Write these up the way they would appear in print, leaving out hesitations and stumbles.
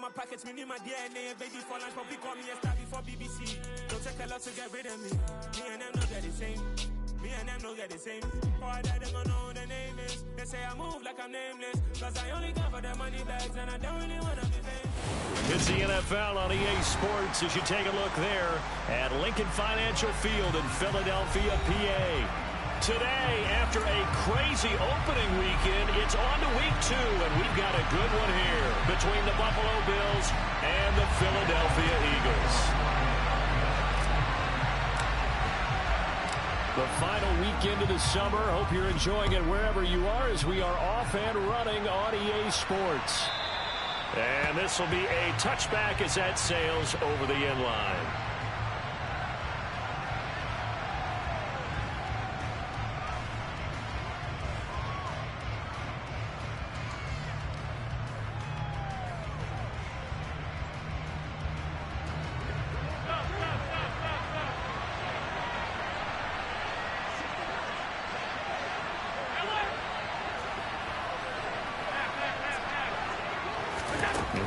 my pockets, me need my DNA. Baby for lunch, but we call me a star before BBC. Don't take a lot to get rid of me. Me and them don't get the same. Me and them don't get the same. For I die, they gon' know who the name is. They say I move like I'm nameless. Cause I only care for the money bags and I don't really wanna be famous. It's the NFL on EA Sports as you take a look there at Lincoln Financial Field in Philadelphia, PA. Today, after a crazy opening weekend, it's on to week 2, and we've got a good one here between the Buffalo Bills and the Philadelphia Eagles. The final weekend of the summer. Hope you're enjoying it wherever you are as we are off and running on EA Sports. And this will be a touchback as that sails over the end line.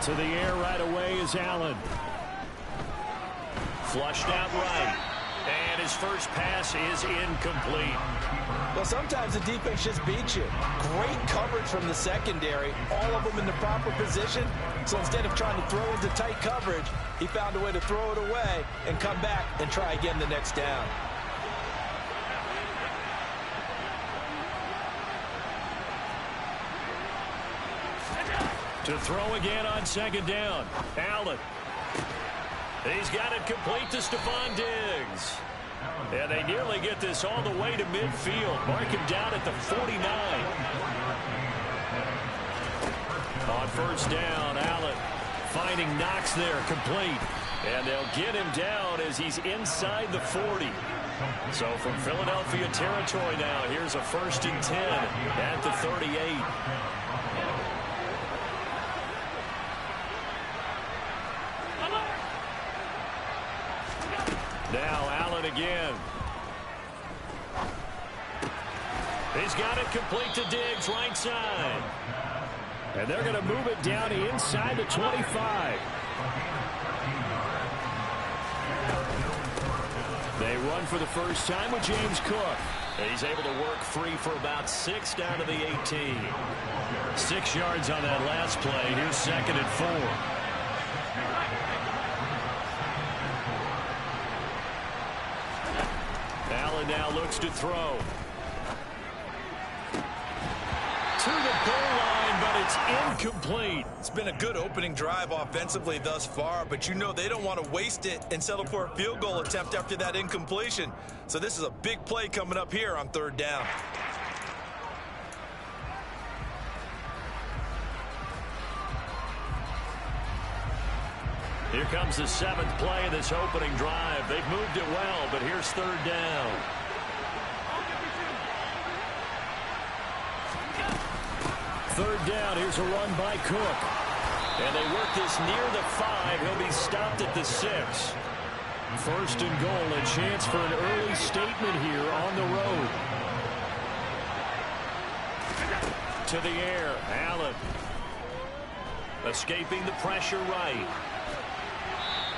To the air right away is Allen. Flushed out right. And his first pass is incomplete. Well, sometimes the defense just beats you. Great coverage from the secondary. All of them in the proper position. So instead of trying to throw into tight coverage, he found a way to throw it away and come back and try again the next down. To throw again on second down. Allen. He's got it complete to Stephon Diggs. And they nearly get this all the way to midfield. Mark him down at the 49. On first down, Allen finding Knox there, complete. And they'll get him down as he's inside the 40. So from Philadelphia territory now, here's a 1st and 10 at the 38. Now Allen again. He's got it complete to Diggs, right side. And they're going to move it down inside the 25. They run for the first time with James Cook. He's able to work free for about 6 down to the 18. 6 yards on that last play. Here's 2nd and 4. Allen now looks to throw. To the goal line, but it's incomplete. It's been a good opening drive offensively thus far, but you know they don't want to waste it and settle for a field goal attempt after that incompletion. So this is a big play coming up here on 3rd down. Here comes the 7th play of this opening drive. They've moved it well, but here's 3rd down. Third down, here's a run by Cook. And they work this near the 5. He'll be stopped at the 6. 1st and goal, a chance for an early statement here on the road. To the air, Allen. Escaping the pressure right.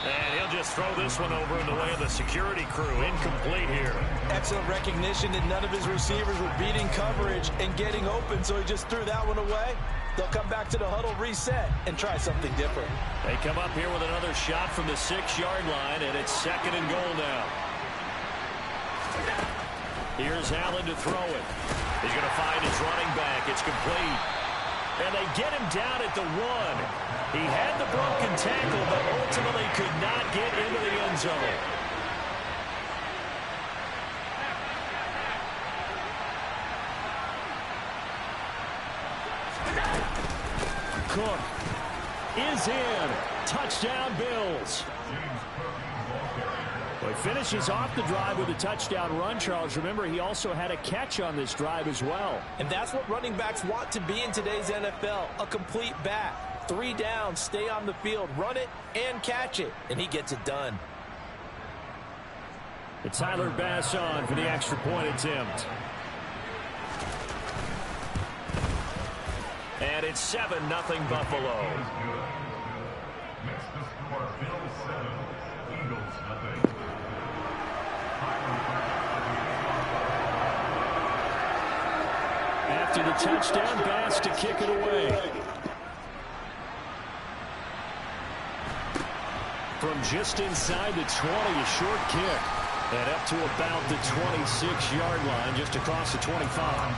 And he'll just throw this one over in the way of the security crew. Incomplete here. Excellent recognition that none of his receivers were beating coverage and getting open, so he just threw that one away. They'll come back to the huddle, reset, and try something different. They come up here with another shot from the 6-yard line, and it's 2nd and goal now. Here's Allen to throw it. He's going to find his running back. It's complete. And they get him down at the 1. He had the broken tackle, but ultimately could not get into the end zone. Cook is in. Touchdown, Bills. Well, he finishes off the drive with a touchdown run, Charles. Remember, he also had a catch on this drive as well. And that's what running backs want to be in today's NFL, a complete back. 3 downs, stay on the field, run it, and catch it. And he gets it done. It's Tyler Bass on for the extra point attempt. And it's 7-0 Buffalo. After the touchdown pass to kick it away. From just inside the 20, a short kick. And up to about the 26-yard line, just across the 25.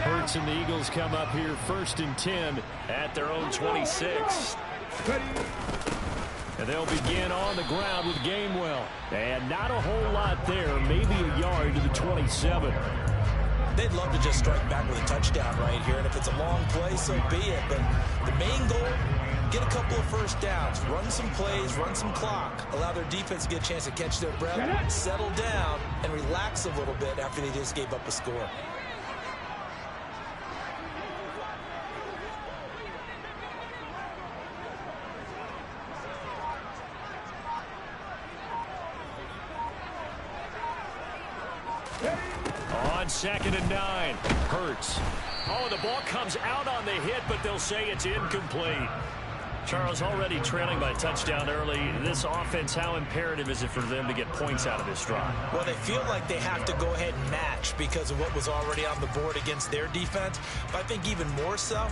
Hurts and the Eagles come up here 1st and 10 at their own 26. And they'll begin on the ground with Gainwell. And not a whole lot there, maybe a yard to the 27. They'd love to just strike back with a touchdown right here, and if it's a long play, so be it. But the main goal, get a couple of first downs, run some plays, run some clock, allow their defense to get a chance to catch their breath, settle down, and relax a little bit after they just gave up a score. On 2nd and 9, Hurts. Oh, the ball comes out on the hit, but they'll say it's incomplete. Charles, already trailing by touchdown early. This offense, how imperative is it for them to get points out of this drive? Well, they feel like they have to go ahead and match because of what was already on the board against their defense. But I think even more so,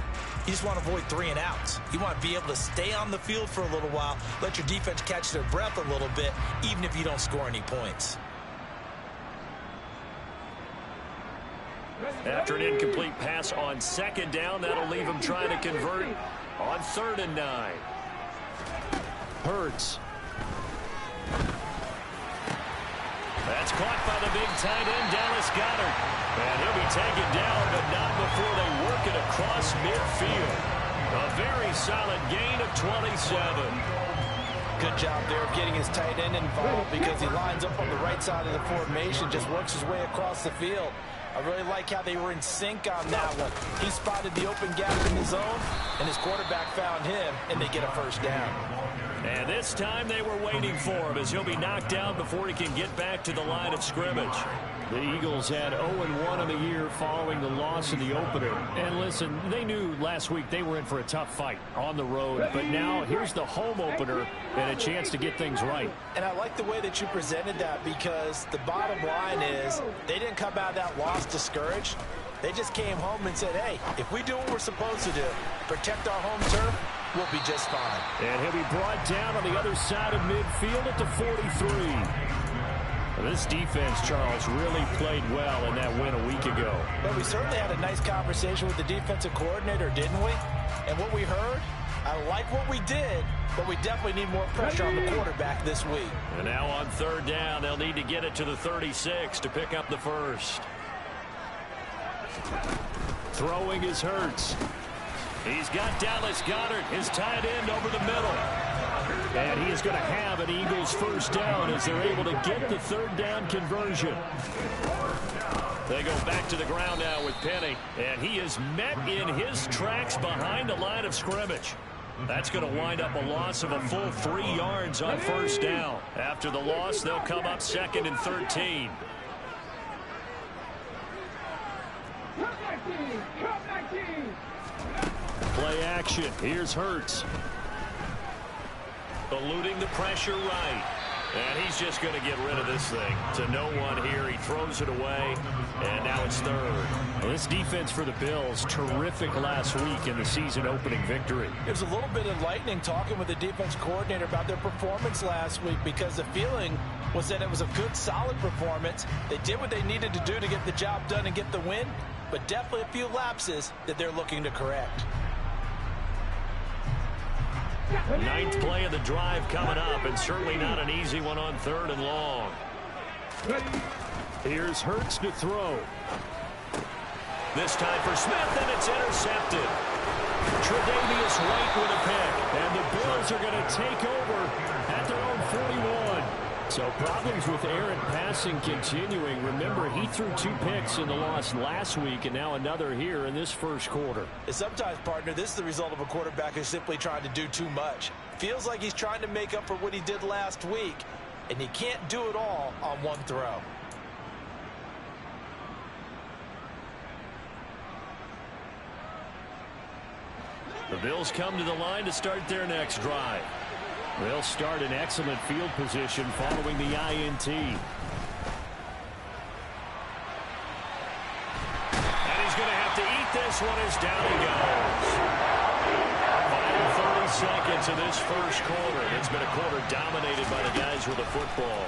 you just want to avoid 3 and outs. You want to be able to stay on the field for a little while, let your defense catch their breath a little bit, even if you don't score any points. After an incomplete pass on 2nd down, that'll leave them trying to convert on 3rd and 9. Hurts. That's caught by the big tight end, Dallas Goedert. And he'll be taken down, but not before they work it across midfield. A very solid gain of 27. Good job there of getting his tight end involved because he lines up on the right side of the formation, just works his way across the field. I really like how they were in sync on that one. He spotted the open gap in the zone, and his quarterback found him, and they get a first down. And this time they were waiting for him as he'll be knocked down before he can get back to the line of scrimmage. The Eagles had 0-1 on the year following the loss in the opener. And listen, they knew last week they were in for a tough fight on the road. But now here's the home opener and a chance to get things right. And I like the way that you presented that because the bottom line is they didn't come out of that loss discouraged. They just came home and said, hey, if we do what we're supposed to do, protect our home turf, we'll be just fine. And he'll be brought down on the other side of midfield at the 43. This defense, Charles, really played well in that win a week ago. But we certainly had a nice conversation with the defensive coordinator, didn't we? And what we heard, I like what we did, but we definitely need more pressure on the quarterback this week. And now on 3rd down, they'll need to get it to the 36 to pick up the first. Throwing is Hurts. He's got Dallas Goedert, his tight end, over the middle. And he is going to have an Eagles first down as they're able to get the 3rd down conversion. They go back to the ground now with Penny, and he is met in his tracks behind the line of scrimmage. That's going to wind up a loss of a full 3 yards on 1st down. After the loss, they'll come up 2nd and 13. Play action. Here's Hurts. Eluding the pressure right. And he's just going to get rid of this thing to no one here. He throws it away, and now it's 3rd. Well, this defense for the Bills, terrific last week in the season-opening victory. It was a little bit enlightening talking with the defense coordinator about their performance last week because the feeling was that it was a good, solid performance. They did what they needed to do to get the job done and get the win, but definitely a few lapses that they're looking to correct. 9th play of the drive coming up, and certainly not an easy one on 3rd and long. Here's Hurts to throw. This time for Smith, and it's intercepted. Tre'Davious White with a pick, and the Bills are going to take over at their own 41. So problems with errant passing continuing. Remember, he threw 2 picks in the loss last week, and now another here in this first quarter. And sometimes, partner, this is the result of a quarterback who's simply trying to do too much. Feels like he's trying to make up for what he did last week, and he can't do it all on one throw. The Bills come to the line to start their next drive. They'll start in excellent field position following the INT. And he's going to have to eat this one as down he goes. Final 30 seconds of this first quarter. It's been a quarter dominated by the guys with the football.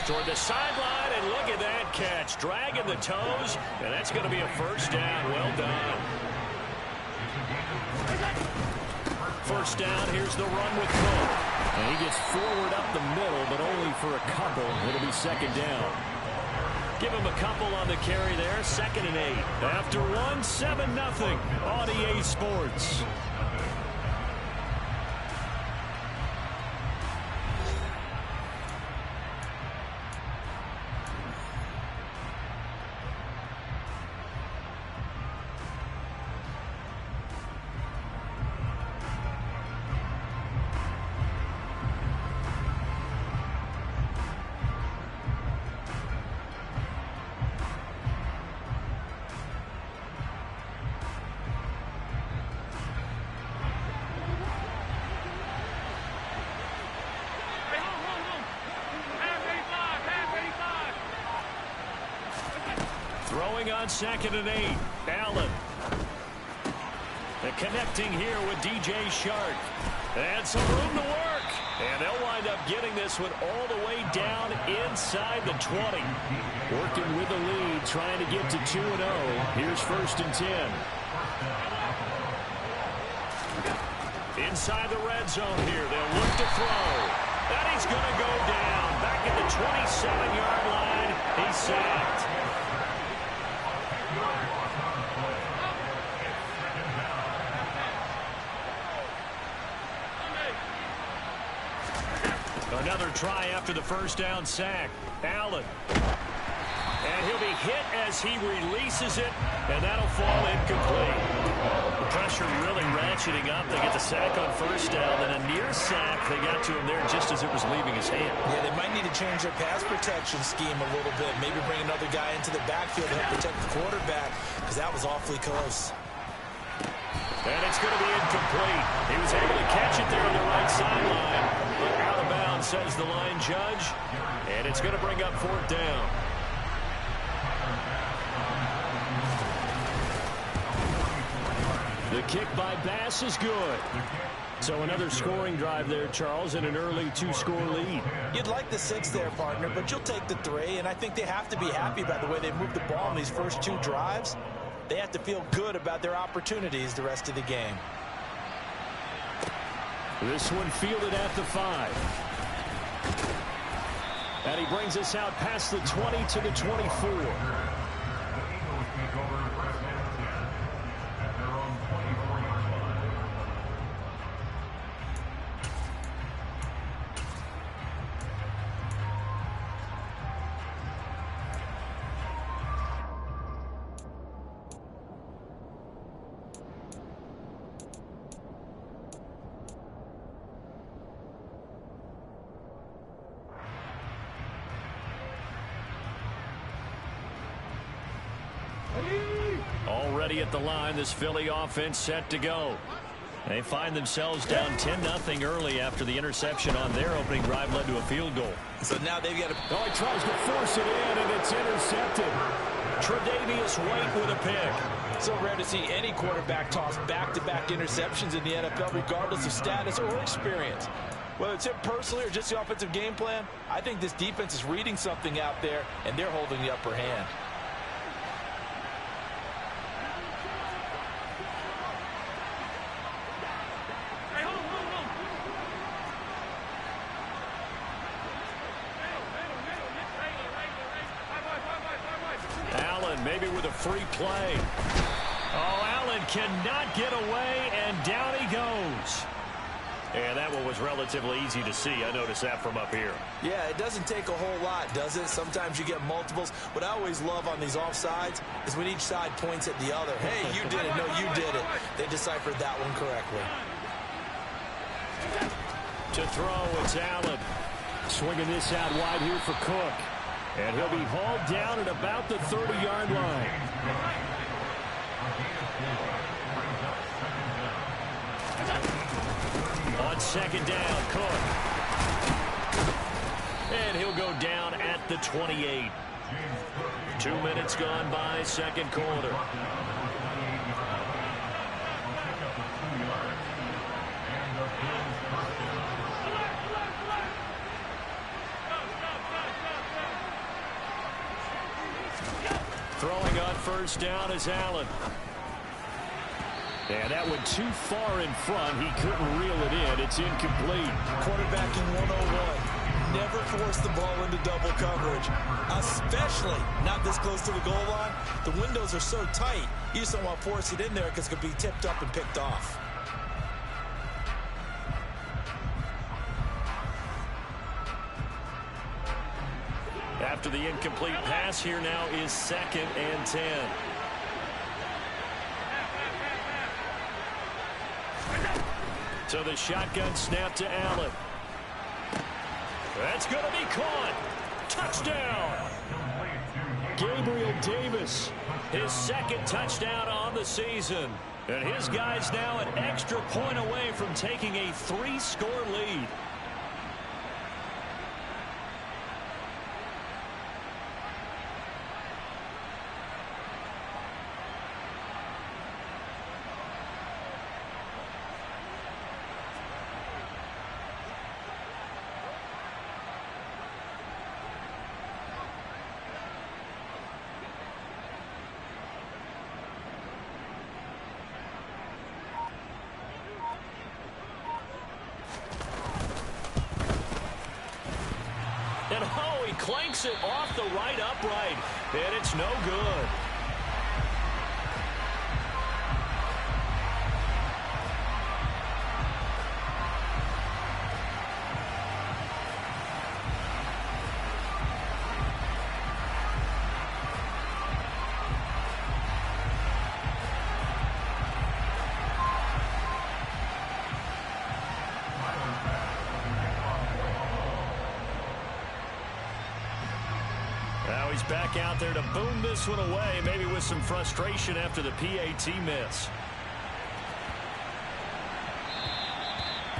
Toward the sideline, and look at that catch. Dragging the toes, and that's going to be a first down. Well done. First down, here's the run with Cook. And he gets forward up the middle, but only for a couple. It'll be second down. Give him a couple on the carry there. 2nd and 8. After 1, 7-0 on EA Sports. Throwing on 2nd and 8. Allen. And connecting here with DJ Shark. And some room to work. And they'll wind up getting this one all the way down inside the 20. Working with the lead, trying to get to 2-0. Here's 1st and 10. Inside the red zone here. They'll look to throw. And he's going to go down. Back at the 27-yard line. He's sacked. Another try after the first down sack. Allen. And he'll be hit as he releases it, and that'll fall incomplete. The pressure really ratcheting up. They get the sack on first down, and a near sack. They got to him there just as it was leaving his hand. Yeah, they might need to change their pass protection scheme a little bit. Maybe bring another guy into the backfield to help protect the quarterback, because that was awfully close. And it's going to be incomplete. He was able to catch it there on the right sideline. But out of bounds, says the line judge. And it's going to bring up 4th down. The kick by Bass is good. So another scoring drive there, Charles, and an early 2-score lead. You'd like the 6 there, partner, but you'll take the 3. And I think they have to be happy about the way they moved the ball in these first 2 drives. They have to feel good about their opportunities the rest of the game. This one fielded at the 5. And he brings us out past the 20 to the 24. Already at the line, this Philly offense set to go. They find themselves down 10-0 early after the interception on their opening drive led to a field goal. So now they've got to... Oh, he tries to force it in, and it's intercepted. Tre'Davious White with a pick. So rare to see any quarterback toss back-to-back interceptions in the NFL, regardless of status or experience. Whether it's him personally or just the offensive game plan, I think this defense is reading something out there, and they're holding the upper hand. Maybe with a free play. Oh, Allen cannot get away, and down he goes. And that one was relatively easy to see. I noticed that from up here. Yeah, it doesn't take a whole lot, does it? Sometimes you get multiples. What I always love on these offsides is when each side points at the other. Hey, you did it. No, you did it. They deciphered that one correctly. To throw, it's Allen. Swinging this out wide here for Cook. And he'll be hauled down at about the 30-yard line. On second down, Cook. And he'll go down at the 28. 2 minutes gone by, second quarter. Throwing on first down is Allen. And that went too far in front. He couldn't reel it in. It's incomplete. Quarterbacking 101. Never force the ball into double coverage, especially not this close to the goal line. The windows are so tight, you just don't want to force it in there because it could be tipped up and picked off. After the incomplete pass, here now is 2nd and 10. So the shotgun snap to Allen. That's going to be caught. Touchdown. Gabriel Davis, his 2nd touchdown on the season. And his guys now an extra point away from taking a 3-score lead. And oh, he clanks it off the right upright, and it's no good. Now he's back out there to boom this one away, maybe with some frustration after the PAT miss.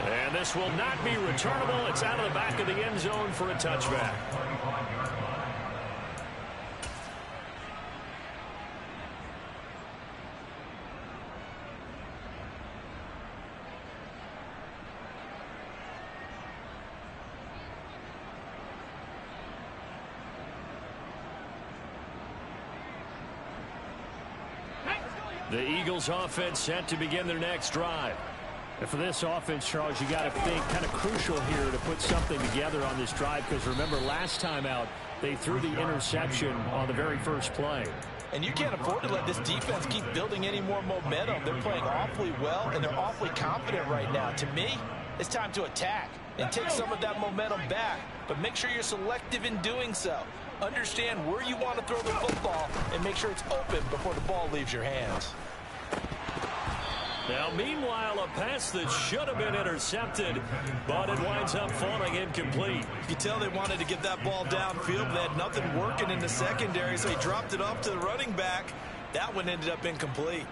And this will not be returnable. It's out of the back of the end zone for a touchback. The Eagles offense set to begin their next drive. And for this offense, Charles, you got to think kind of crucial here to put something together on this drive, because remember last time out they threw the interception on the very first play. And you can't afford to let this defense keep building any more momentum. They're playing awfully well, and they're awfully confident right now. To me, it's time to attack and take some of that momentum back, but make sure you're selective in doing so. Understand where you want to throw the football and make sure it's open before the ball leaves your hands. Now, meanwhile, a pass that should have been intercepted, but it winds up falling incomplete. You can tell they wanted to get that ball downfield, but they had nothing working in the secondary, so he dropped it off to the running back. That one ended up incomplete.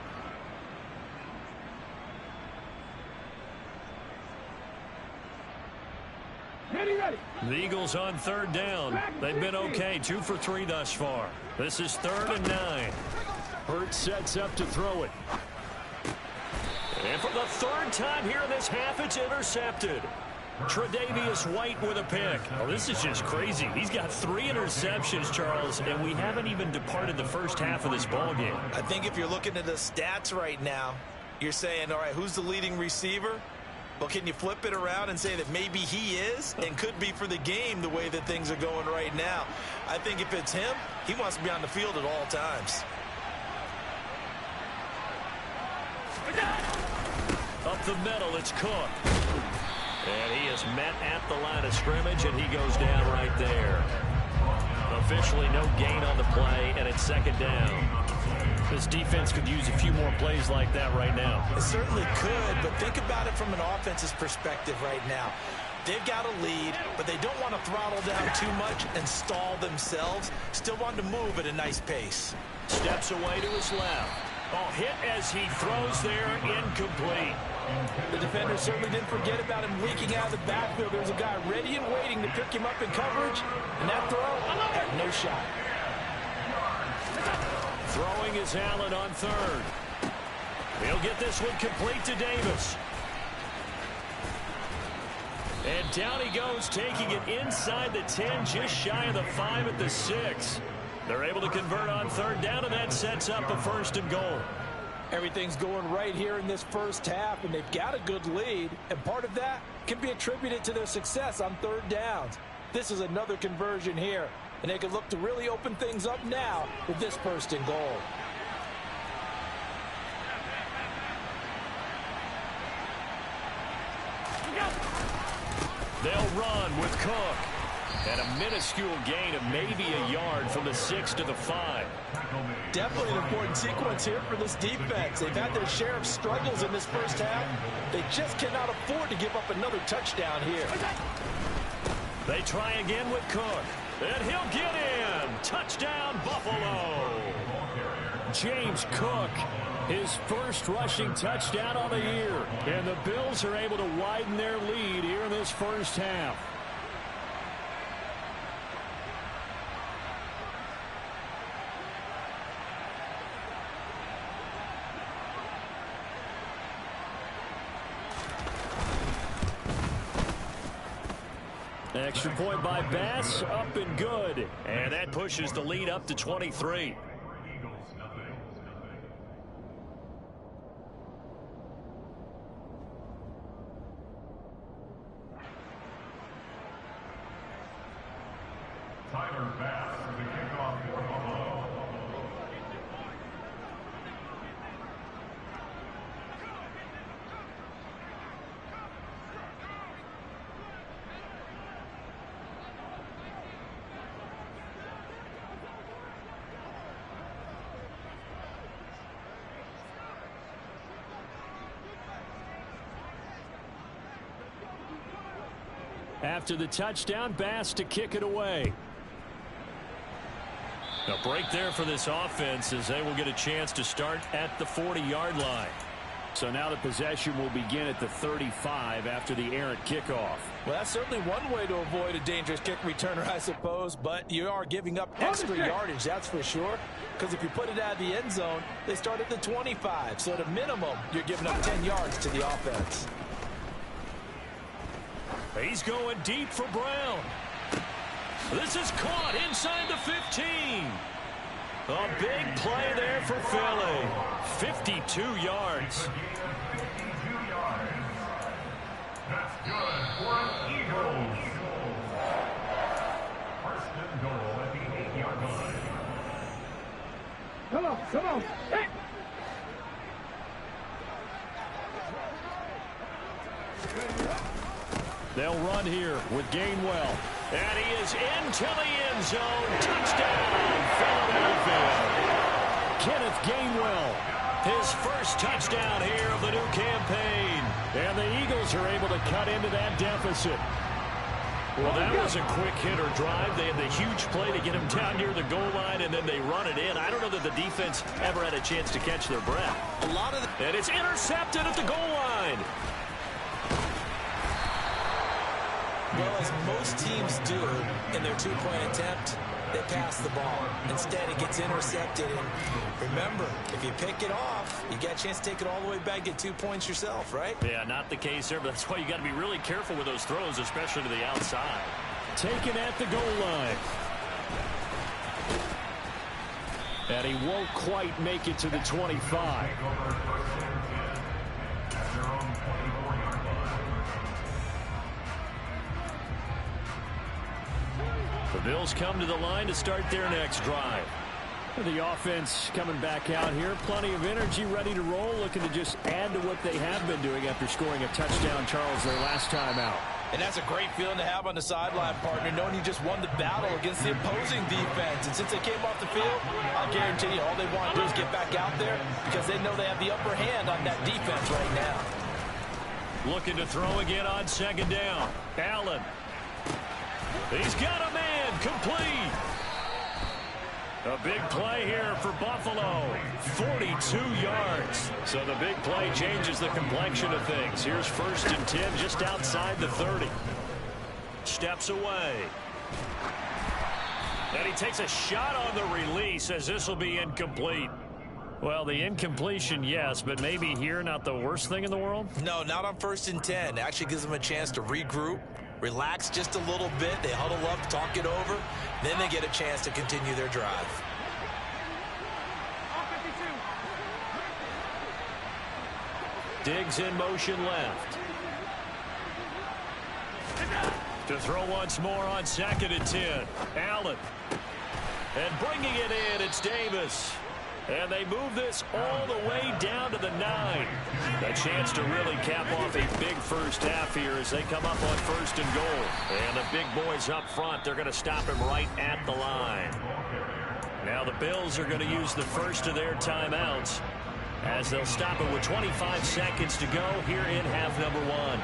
The Eagles on third down. They've been okay, 2 for 3 thus far. This is 3rd and 9. Hurts sets up to throw it. And for the 3rd time here in this half, it's intercepted. Tre'Davious White with a pick. Oh, this is just crazy. He's got 3 interceptions, Charles, and we haven't even departed the first half of this ballgame. I think if you're looking at the stats right now, you're saying, all right, who's the leading receiver? Well, can you flip it around and say that maybe he is and could be for the game the way that things are going right now? I think if it's him, he wants to be on the field at all times. Up the middle, it's Cook. And he is met at the line of scrimmage, and he goes down right there. Officially no gain on the play, and it's second down. This defense could use a few more plays like that right now. It certainly could, but think about it from an offense's perspective right now. They've got a lead, but they don't want to throttle down too much and stall themselves. Still want to move at a nice pace. Steps away to his left. Oh, hit as he throws there, incomplete. The defender certainly didn't forget about him leaking out of the backfield. There's a guy ready and waiting to pick him up in coverage, and that throw had no shot. Throwing is Allen on third. He'll get this one complete to Davis. And down he goes, taking it inside the 10, just shy of the 5 at the 6. They're able to convert on third down, and that sets up a 1st and goal. Everything's going right here in this first half, and they've got a good lead, and part of that can be attributed to their success on third downs. This is another conversion here, and they can look to really open things up now with this 1st and goal. They'll run with Cook. And a minuscule gain of maybe a yard from the 6 to the 5. Definitely an important sequence here for this defense. They've had their share of struggles in this first half. They just cannot afford to give up another touchdown here. They try again with Cook. And he'll get in. Touchdown, Buffalo. James Cook, his first rushing touchdown on the year. And the Bills are able to widen their lead here in this first half. Extra point by Bass, up and good. And that pushes the lead up to 23. Tyler Bass for the kickoff for Buffalo. After the touchdown, Bass to kick it away. A break there for this offense as they will get a chance to start at the 40-yard line. So now the possession will begin at the 35 after the errant kickoff. Well, that's certainly one way to avoid a dangerous kick returner, I suppose, but you are giving up extra yardage, that's for sure, because if you put it out of the end zone, they start at the 25, so at a minimum, you're giving up 10 yards to the offense. He's going deep for Brown. This is caught inside the 15. A big play there for Philly. 52 yards. 52 yards. That's good for an Eagles. 1st and goal at the 8-yard line. Come on. Hey. They'll run here with Gainwell. And he is into the end zone. Touchdown, Philadelphia. Kenneth Gainwell, his first touchdown here of the new campaign. And the Eagles are able to cut into that deficit. Well, that was a quick hitter drive. They had the huge play to get him down near the goal line, and then they run it in. I don't know that the defense ever had a chance to catch their breath. And it's intercepted at the goal line. Well, as most teams do in their two-point attempt, they pass the ball. Instead, it gets intercepted. And remember, if you pick it off, you get a chance to take it all the way back, get 2 points yourself, right? Yeah, not the case there, but that's why you got to be really careful with those throws, especially to the outside. Taken at the goal line. And he won't quite make it to the 25. The Bills come to the line to start their next drive. The offense coming back out here. Plenty of energy, ready to roll, looking to just add to what they have been doing after scoring a touchdown, Charles, their last time out. And that's a great feeling to have on the sideline, partner, knowing you just won the battle against the opposing defense. And since they came off the field, I guarantee you all they want to do is get back out there because they know they have the upper hand on that defense right now. Looking to throw again on second down. Allen. He's got a man. Complete. A big play here for Buffalo. 42 yards. So the big play changes the complexion of things. Here's 1st and 10 just outside the 30. Steps away. And he takes a shot on the release as this will be incomplete. Well, the incompletion, yes, but maybe here not the worst thing in the world? No, not on 1st and 10. It actually gives them a chance to regroup, relax just a little bit. They huddle up, talk it over. Then they get a chance to continue their drive. Diggs in motion left. To throw once more on 2nd and 10. Allen. And bringing it in, it's Davis. And they move this all the way down to the 9. A chance to really cap off a big first half here as they come up on 1st and goal. And the big boys up front, they're going to stop him right at the line. Now the Bills are going to use the first of their timeouts as they'll stop it with 25 seconds to go here in half number 1.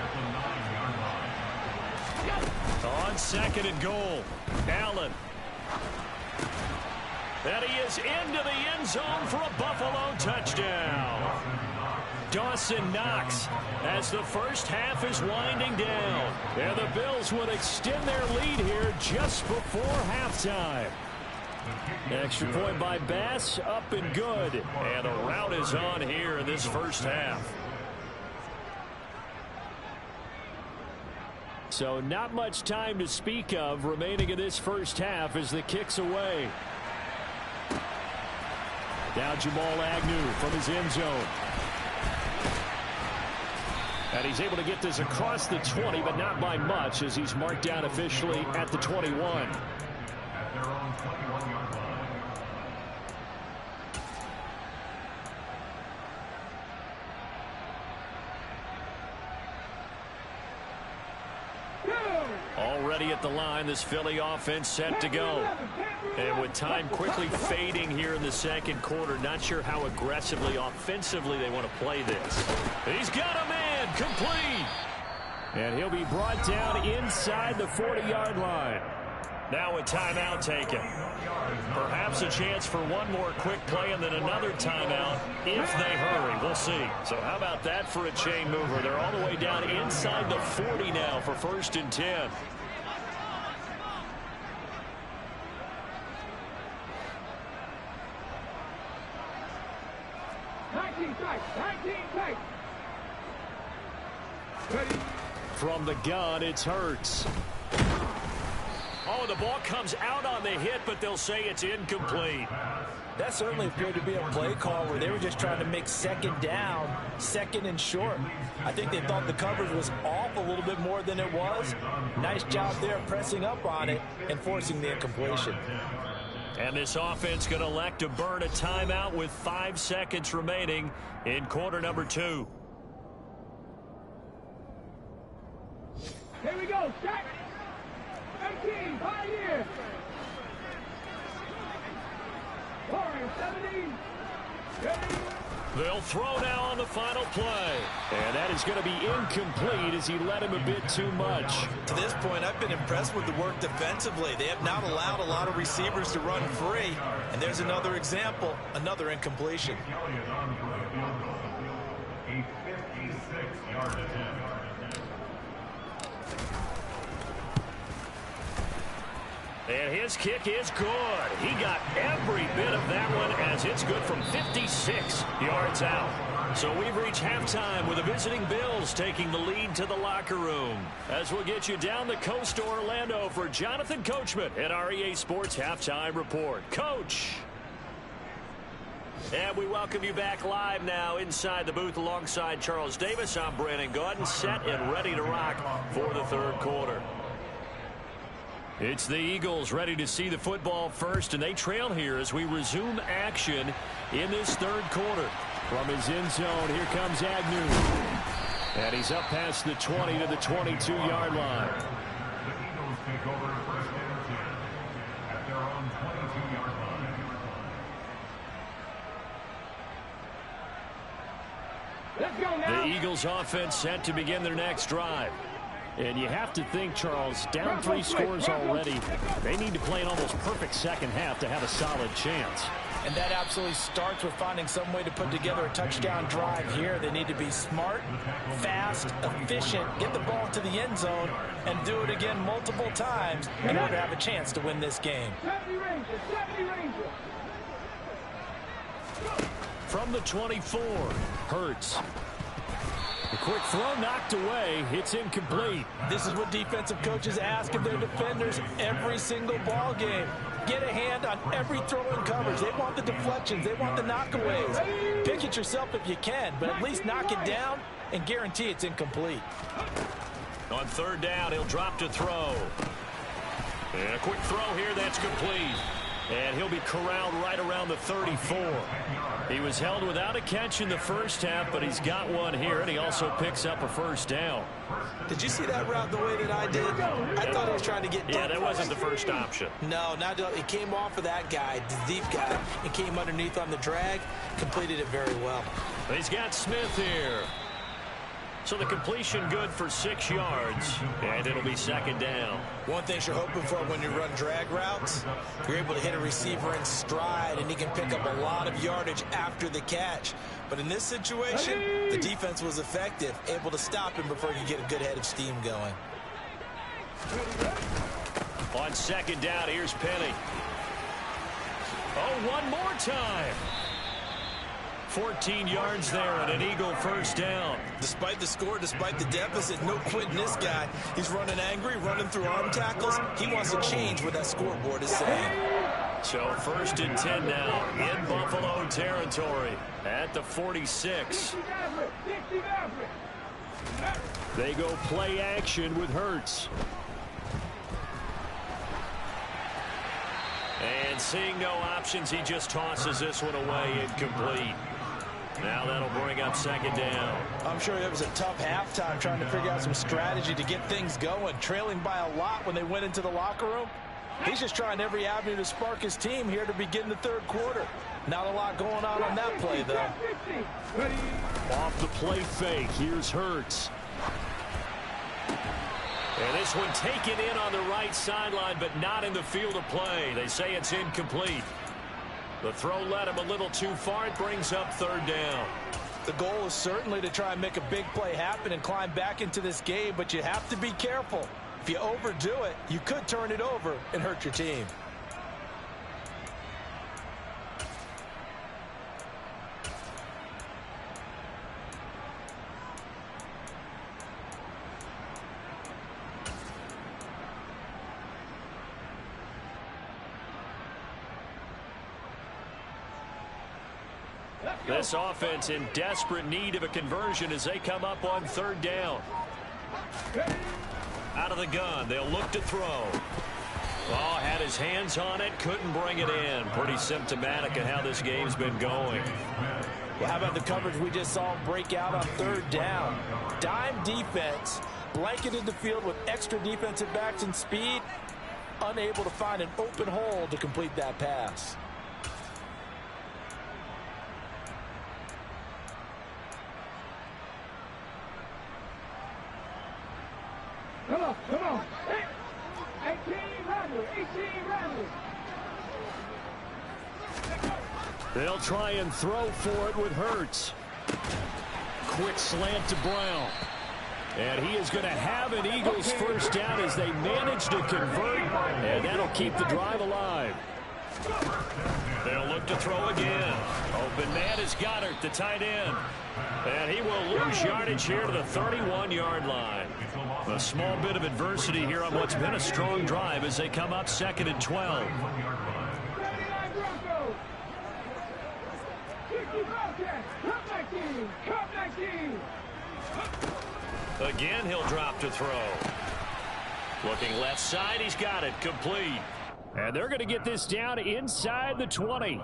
On 2nd and goal, Allen. And he is into the end zone for a Buffalo touchdown. Dawson Knox as the first half is winding down. And the Bills would extend their lead here just before halftime. Extra point by Bass, up and good. And a rout is on here in this first half. So not much time to speak of remaining in this first half as the kick's away. Now Jamal Agnew from his end zone. And he's able to get this across the 20, but not by much as he's marked down officially at the 21. At their own 21-yard line. Already at the line, this Philly offense set to go. And with time quickly fading here in the second quarter, not sure how aggressively, offensively they want to play this. He's got a man, complete. And he'll be brought down inside the 40-yard line. Now a timeout taken. Perhaps a chance for one more quick play and then another timeout if they hurry. We'll see. So how about that for a chain mover? They're all the way down inside the 40 now for 1st and 10. From the gun, it's Hurts. Oh, the ball comes out on the hit, but they'll say it's incomplete. That certainly appeared to be a play call where they were just trying to make 2nd down, 2nd and short. I think they thought the coverage was off a little bit more than it was. Nice job there pressing up on it and forcing the incompletion. And this offense going to elect to burn a timeout with 5 seconds remaining in quarter number 2. Here we go, set. 18, Pioneer. 17. Ready. They'll throw now on the final play. And that is going to be incomplete as he led him a bit too much. To this point, I've been impressed with the work defensively. They have not allowed a lot of receivers to run free. And there's another example, another incompletion. Kelly is on for a field goal. A 56-yard attempt. And his kick is good. He got every bit of that one as it's good from 56 yards out. So we've reached halftime with the visiting Bills taking the lead to the locker room. As we'll get you down the coast to Orlando for Jonathan Coachman at our EA Sports Halftime Report. Coach. And we welcome you back live now inside the booth alongside Charles Davis. I'm Brandon Gaudin, set and ready to rock for the third quarter. It's the Eagles ready to see the football first, and they trail here as we resume action in this third quarter. From his end zone, here comes Agnew. And he's up past the 20 to the 22-yard line. The Eagles take over first and 10 at their own 22-yard line. Let's go now. The Eagles offense set to begin their next drive. And you have to think, Charles, down 3 scores already. They need to play an almost perfect second half to have a solid chance. And that absolutely starts with finding some way to put together a touchdown drive here. They need to be smart, fast, efficient, get the ball to the end zone, and do it again multiple times in order to have a chance to win this game. 70 Rangers. From the 24, Hurts. The quick throw knocked away. It's incomplete. This is what defensive coaches ask of their defenders every single ball game. Get a hand on every throw in coverage. They want the deflections. They want the knockaways. Pick it yourself if you can, but at least knock it down and guarantee it's incomplete. On third down, he'll drop to throw. And a quick throw here, that's complete. And he'll be corralled right around the 34. He was held without a catch in the first half, but he's got one here, and he also picks up a first down. Did you see that route the way that I did? I thought he was trying to get... Yeah, that wasn't the first option. No, it came off of that guy, the deep guy, and came underneath on the drag, completed it very well. He's got Smith here. So the completion good for 6 yards, and it'll be second down. One thing you're hoping for when you run drag routes, you're able to hit a receiver in stride, and he can pick up a lot of yardage after the catch. But in this situation, the defense was effective, able to stop him before you get a good head of steam going. On second down, here's Penny. Oh, one more time. 14 yards there and an Eagle first down. Despite the score, despite the deficit, no quitting this guy. He's running angry, running through arm tackles. He wants to change what that scoreboard is saying. So first and 10 now in Buffalo territory at the 46. They go play action with Hurts. And seeing no options, he just tosses this one away incomplete. Now that'll bring up second down. I'm sure it was a tough halftime trying to figure out some strategy to get things going. Trailing by a lot when they went into the locker room. He's just trying every avenue to spark his team here to begin the third quarter. Not a lot going on that play, though. Off the play fake, here's Hurts. And this one taken in on the right sideline, but not in the field of play. They say it's incomplete. The throw led him a little too far. It brings up third down. The goal is certainly to try and make a big play happen and climb back into this game, but you have to be careful. If you overdo it, you could turn it over and hurt your team. This offense in desperate need of a conversion as they come up on third down. Out of the gun, they'll look to throw. Oh, had his hands on it, couldn't bring it in. Pretty symptomatic of how this game's been going. Well, how about the coverage we just saw break out on third down? Dime defense, blanketed the field with extra defensive backs and speed, unable to find an open hole to complete that pass. Come on. 18 Randall. They'll try and throw for it with Hurts. Quick slant to Brown. And he is going to have an Eagles first down as they manage to convert, and that'll keep the drive alive. They'll look to throw again. Open man is Goddard, the tight end. And he will lose yardage here to the 31-yard line. A small bit of adversity here on what's been a strong drive as they come up second and 12. Again, he'll drop to throw. Looking left side, he's got it, complete. And they're going to get this down inside the 20.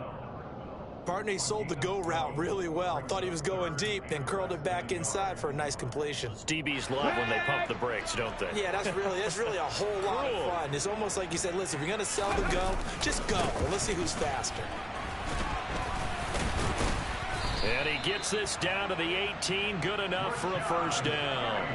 Partner sold the go route really well. Thought he was going deep, then curled it back inside for a nice completion. DBs love when they pump the brakes, don't they? Yeah, that's really a whole lot of fun. It's almost like you said, listen, if you're going to sell the go, just go. Let's see who's faster. And he gets this down to the 18, good enough for a first down.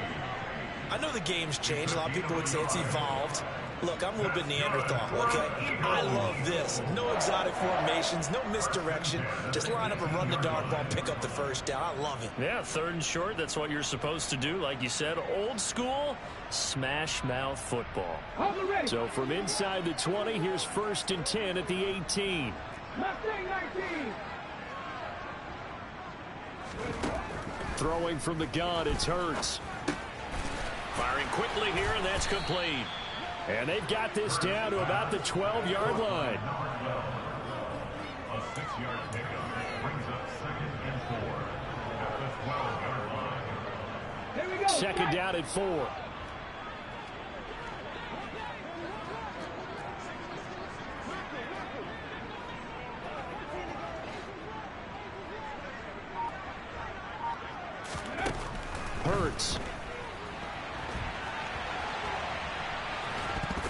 I know the game's changed. A lot of people would say it's evolved. Look, I'm a little bit Neanderthal, okay? I love this. No exotic formations, no misdirection. Just line up and run the dart ball, pick up the first down. I love it. Yeah, 3rd and short, that's what you're supposed to do. Like you said, old school, smash mouth football. So from inside the 20, here's 1st and 10 at the 18. Mustang 19. Throwing from the gun, it's Hurts. Firing quickly here, and that's complete. And they've got this down to about the 12-yard line. A 6-yard pickup brings up 2nd and 4 at the 12-yard line. Here we go. Second down at 4. Hurts.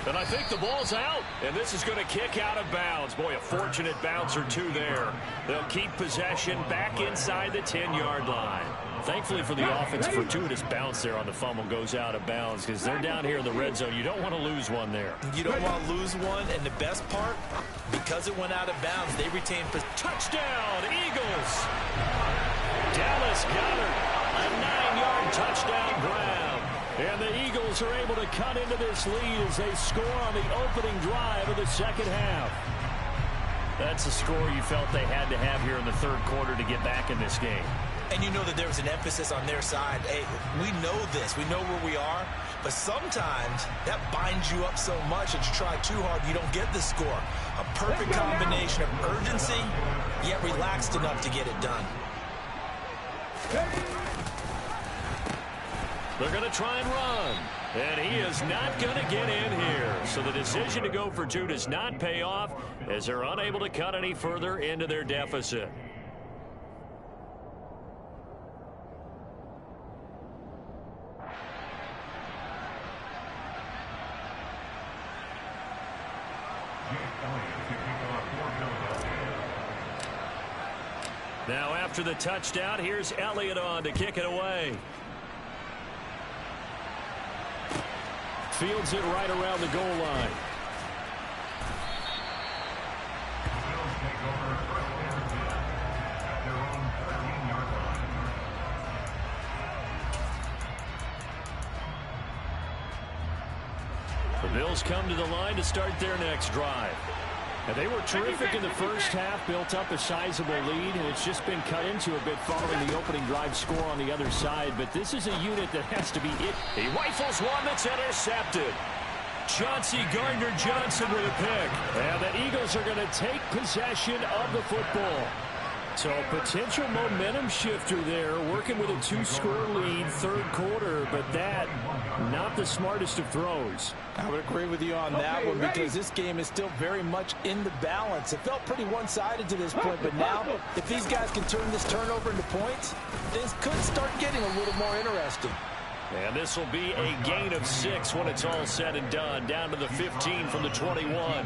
And I think the ball's out, and this is going to kick out of bounds. Boy, a fortunate bounce or two there. They'll keep possession back inside the 10-yard line. Thankfully for the offense, a fortuitous bounce there on the fumble goes out of bounds because they're down here in the red zone. You don't want to lose one there. You don't want to lose one, and the best part, because it went out of bounds, they retain touchdown, Eagles! Dallas Goedert, a 9-yard touchdown grab. And the Eagles are able to cut into this lead as they score on the opening drive of the second half. That's a score you felt they had to have here in the 3rd quarter to get back in this game. And you know that there was an emphasis on their side. Hey, we know this. We know where we are. But sometimes that binds you up so much that you try too hard, you don't get the score. A perfect combination of urgency, yet relaxed enough to get it done. They're going to try and run. And he is not going to get in here. So the decision to go for 2 does not pay off as they're unable to cut any further into their deficit. Now after the touchdown, here's Elliott on to kick it away. Fields it right around the goal line. The Bills come to the line to start their next drive. And they were terrific in the first half, built up a sizable lead, and it's just been cut into a bit following the opening drive score on the other side. But this is a unit that has to be it. He rifles one that's intercepted. Chauncey Gardner-Johnson with a pick. And the Eagles are going to take possession of the football. So potential momentum shifter there, working with a 2-score lead, 3rd quarter, but that, not the smartest of throws. I would agree with you on that one because this game is still very much in the balance. It felt pretty one-sided to this point, but now if these guys can turn this turnover into points, things could start getting a little more interesting. And this will be a gain of 6 when it's all said and done, down to the 15 from the 21.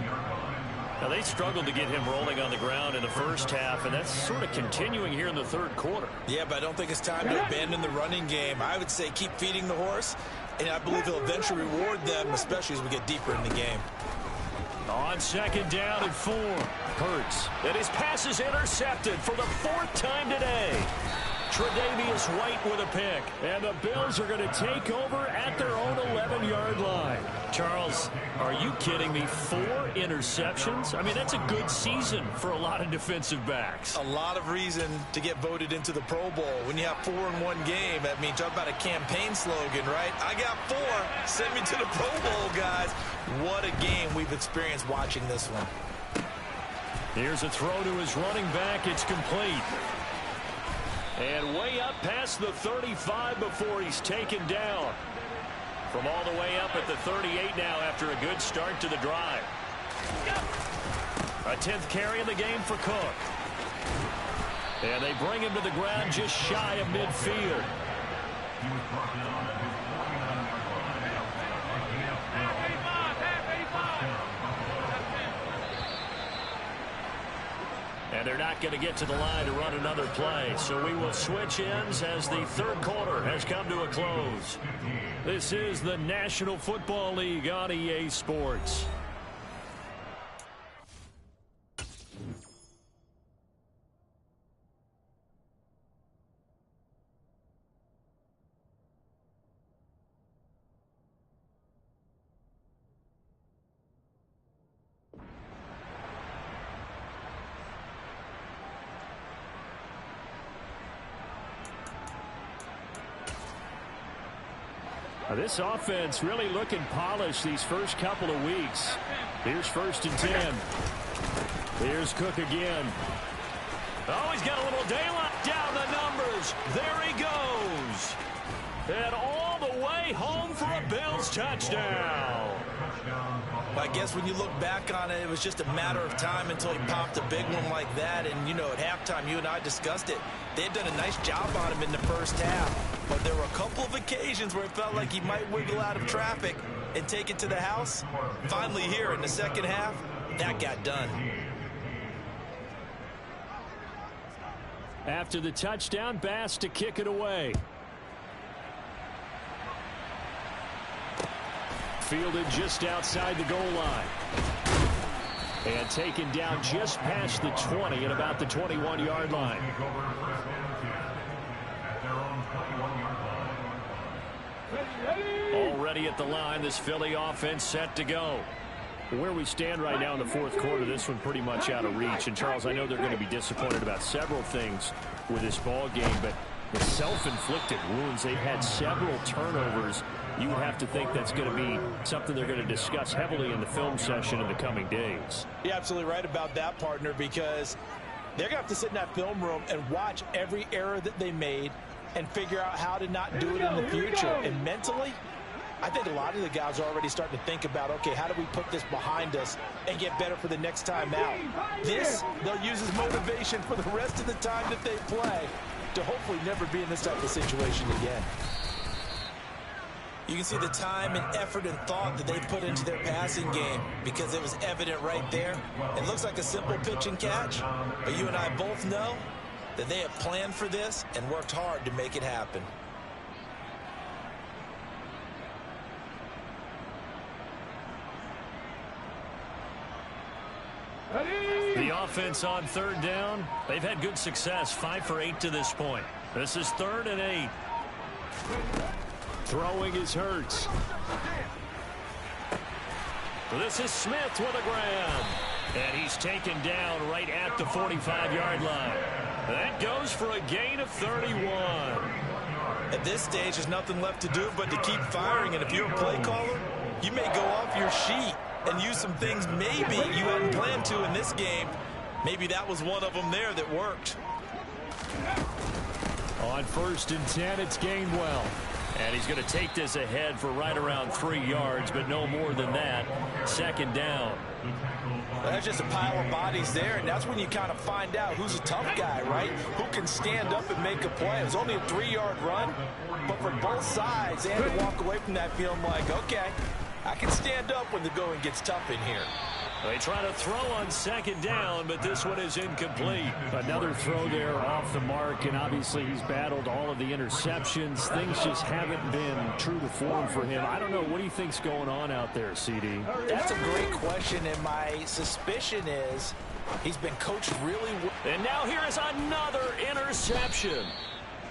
Now, they struggled to get him rolling on the ground in the first half, and that's sort of continuing here in the 3rd quarter. Yeah, but I don't think it's time to abandon the running game. I would say keep feeding the horse, and I believe he'll eventually reward them, especially as we get deeper in the game. On 2nd down and 4. Hurts. And his pass is intercepted for the 4th time today. Tre'Davious White with a pick. And the Bills are going to take over at their own 11-yard line. Charles, are you kidding me? 4 interceptions? I mean, that's a good season for a lot of defensive backs. A lot of reason to get voted into the Pro Bowl. When you have 4 in one game, I mean, talk about a campaign slogan, right? I got 4. Send me to the Pro Bowl, guys. What a game we've experienced watching this one. Here's a throw to his running back. It's complete. And way up past the 35 before he's taken down. From all the way up at the 38 now after a good start to the drive. A 10th carry in the game for Cook. And they bring him to the ground just shy of midfield. He was brought down at his 49-yard line. And they're not going to get to the line to run another play. So we will switch ends as the third quarter has come to a close. This is the National Football League on EA Sports. This offense really looking polished these first couple of weeks. Here's 1st and 10. Here's Cook again. Oh, he's got a little daylight down the numbers. There he goes. And all the way home for a Bills touchdown. I guess when you look back on it, it was just a matter of time until he popped a big one like that. And, you know, at halftime, you and I discussed it. They had done a nice job on him in the first half. But there were a couple of occasions where it felt like he might wiggle out of traffic and take it to the house. Finally here in the second half, that got done. After the touchdown, Bass to kick it away. Fielded just outside the goal line. And taken down just past the 20 at about the 21-yard line. Already at the line, this Philly offense set to go. Where we stand right now in the fourth quarter, this one pretty much out of reach. And, Charles, I know they're going to be disappointed about several things with this ball game, but the self-inflicted wounds, they've had several turnovers. You would have to think that's going to be something they're going to discuss heavily in the film session in the coming days. You're absolutely right about that, partner, because they're going to have to sit in that film room and watch every error that they made and figure out how to not do it in the future. And mentally, I think a lot of the guys are already starting to think about, okay, how do we put this behind us and get better for the next time out? This, they'll use as motivation for the rest of the time that they play to hopefully never be in this type of situation again. You can see the time and effort and thought that they put into their passing game because it was evident right there. It looks like a simple pitch and catch, but you and I both know that they have planned for this and worked hard to make it happen. The offense on 3rd down, they've had good success, 5 for 8 to this point. This is 3rd and 8. Throwing is Hurts. This is Smith with a grab. And he's taken down right at the 45-yard line. That goes for a gain of 31. At this stage, there's nothing left to do but to keep firing. And if you're a play caller, you may go off your sheet and use some things maybe you hadn't planned to in this game. Maybe that was one of them there that worked. On 1st and 10, it's Gainwell. And he's going to take this ahead for right around 3 yards, but no more than that. 2nd down. There's just a pile of bodies there, and that's when you kind of find out who's a tough guy, right? Who can stand up and make a play. It was only a 3-yard run, but for both sides, they had to walk away from that feeling like, okay, I can stand up when the going gets tough in here. They try to throw on 2nd down, but this one is incomplete. Another throw there off the mark, and obviously he's battled all of the interceptions. Things just haven't been true to form for him. I don't know. What do you think's going on out there, CD? That's a great question, and my suspicion is he's been coached really well. And now here is another interception.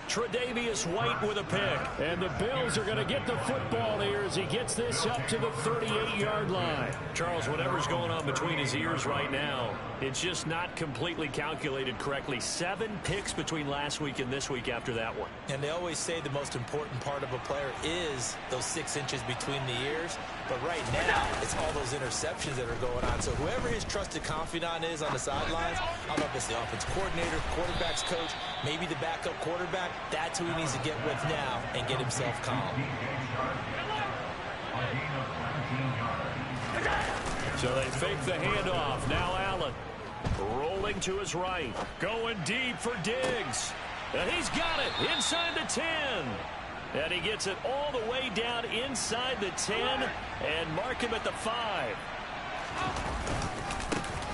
Tre'Davious White with a pick. And the Bills are going to get the football here as he gets this up to the 38-yard line. Charles, whatever's going on between his ears right now, it's just not completely calculated correctly. 7 picks between last week and this week after that one. And they always say the most important part of a player is those 6 inches between the ears. But right now, it's all those interceptions that are going on. So whoever his trusted confidant is on the sidelines, I don't know if it's the offense coordinator, quarterback's coach, maybe the backup quarterback, that's who he needs to get with now and get himself calm. A gain of 19 yards. So they fake the handoff. Now Allen rolling to his right. Going deep for Diggs. And he's got it inside the 10. And he gets it all the way down inside the 10 and mark him at the 5.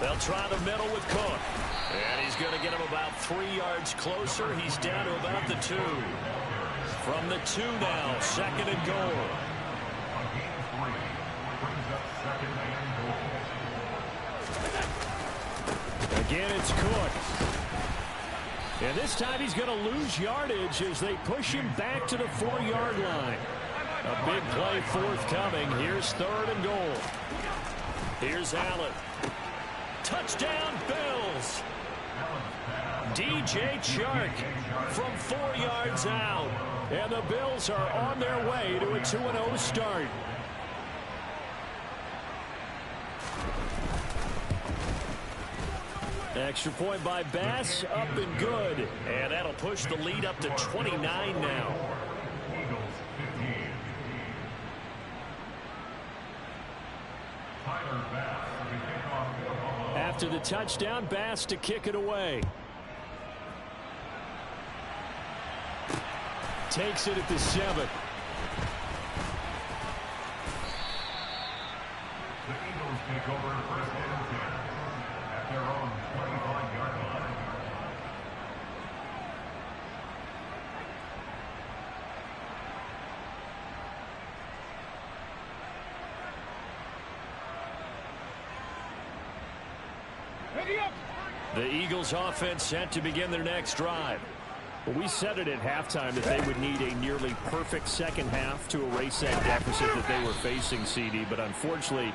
They'll try the middle with Cook. And he's going to get him about 3 yards closer. He's down to about the 2. From the 2 now, 2nd and goal. A gain of 3 brings up 2nd and goal. Again, it's Cook. And this time he's going to lose yardage as they push him back to the 4-yard line. A big play forthcoming. Here's 3rd and goal. Here's Allen. Touchdown, Bills. DJ Chark from 4 yards out. And the Bills are on their way to a 2-0 start. Extra point by Bass, up and good. And that'll push the lead up to 29 now. Eagles 15. Tyler Bass to kick off for Buffalo. After the touchdown, Bass to kick it away. Takes it at the 7. The Eagles take over 1st and 10 at their own 25-yard line. Ready up. The Eagles offense set to begin their next drive. Well, we said it at halftime that they would need a nearly perfect second half to erase that deficit that they were facing, CD, but unfortunately